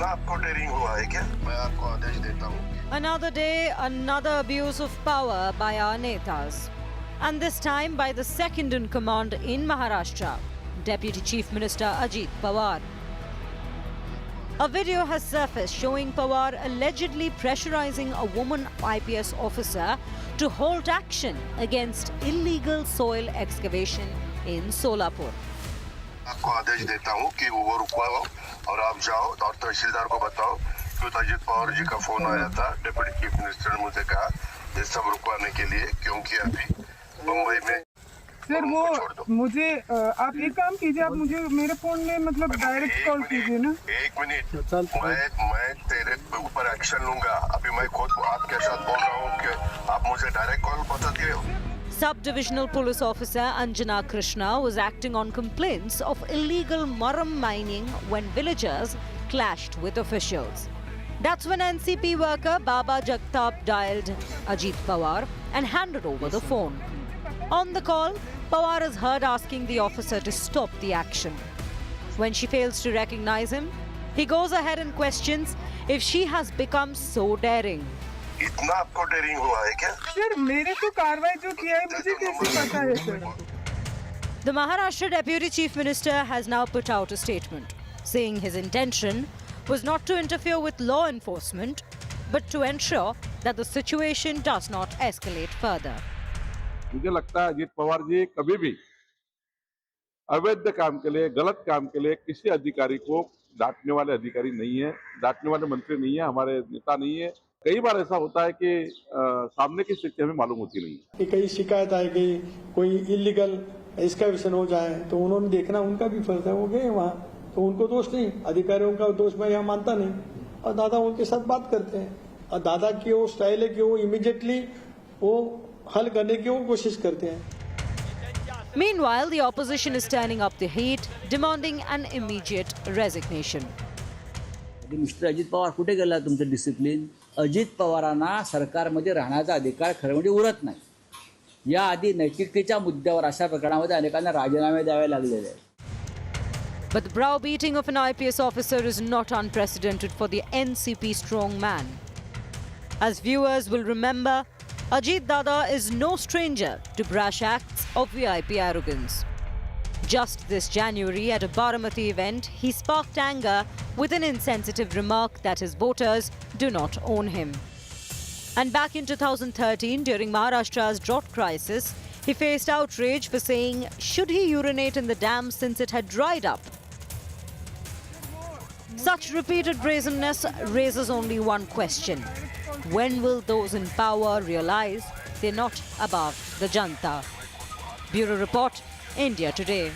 आपको डेयरिंग हुआ है क्या? मैं आपको आदेश देता हूँ। Another day, another abuse of power by our netas. And this time by the second in command in Maharashtra, Deputy Chief Minister Ajit Pawar. A video has surfaced showing Pawar allegedly pressurizing a woman IPS officer to halt action against illegal soil excavation in Solapur. आपको आदेश देता हूँ कि वो रुकवाओ और आप जाओ और तहसीलदार को बताओ कि अजित पवार जी का फोन आया था। डिप्टी चीफ मिनिस्टर ने मुझे कहा ये सब रुकवाने के लिए, क्योंकि अभी मुंबई में सर वो मुझे आप एक काम कीजिए, आप मुझे मेरे फोन में मतलब डायरेक्ट कॉल कीजिए ना। एक मिनट, मैं तेरे ऊपर एक्शन लूंगा। अभी मैं खुद आपके साथ बोल रहा हूँ कि आप मुझे डायरेक्ट कॉल बताते हो। Sub-Divisional Police Officer Anjana Krishna was acting on complaints of illegal murram mining when villagers clashed with officials. That's when NCP worker Baba Jagtap dialed Ajit Pawar and handed over the phone. On the call, Pawar is heard asking the officer to stop the action. When she fails to recognize him, he goes ahead and questions if she has become so daring. इतना आपको dairying हुआ है क्या? Sir मेरे तो कार्रवाई जो किया है मुझे कैसे पता है sir? The Maharashtra Deputy Chief Minister has now put out a statement saying his intention was not to interfere with law enforcement but to ensure that the situation does not escalate further. मुझे लगता है अजित पवार जी कभी भी अवैध काम के लिए, गलत काम के लिए किसी अधिकारी को डांटने वाले अधिकारी नहीं है, डांटने वाले मंत्री नहीं है, हमारे नेता नहीं है। कई बार ऐसा होता है कि सामने की स्थिति हमें मालूम होती नहीं है। कि कई शिकायत आई गई, कोई इलीगल एक्सकैवेशन हो जाए तो उन्होंने देखना उनका भी फर्ज है, वो गए वहाँ, तो उनको दोष नहीं, अधिकारियों का दोष मैं यहाँ मानता नहीं। और दादा उनके साथ बात करते हैं और दादा की वो स्टाइल है कि वो इमीडिएटली वो हल करने की वो कोशिश करते हैं। Meanwhile, the opposition is turning up the heat, demanding an immediate resignation. Mister Ajit Pawar कुठे गेला तुमचं डिसिप्लिन? अजित पवारांना सरकारमध्ये राहण्याचा अधिकार खरं म्हणजे उरत नाही. याआधी नैतिकतेच्या मुद्द्यावर अशा प्रकरणामध्ये अनेकांना राजीनामे द्यावे लागलेले आहेत. But the browbeating of an IPS officer is not unprecedented for the NCP strongman. As viewers will remember, Ajit Dada is no stranger to brash acts of VIP arrogance. Just this January at a Baramati event, he sparked anger with an insensitive remark that his voters do not own him. And back in 2013, during Maharashtra's drought crisis, he faced outrage for saying, should he urinate in the dam since it had dried up? Such repeated brazenness raises only one question. When will those in power realize they're not above the Janta? Bureau Report, India Today.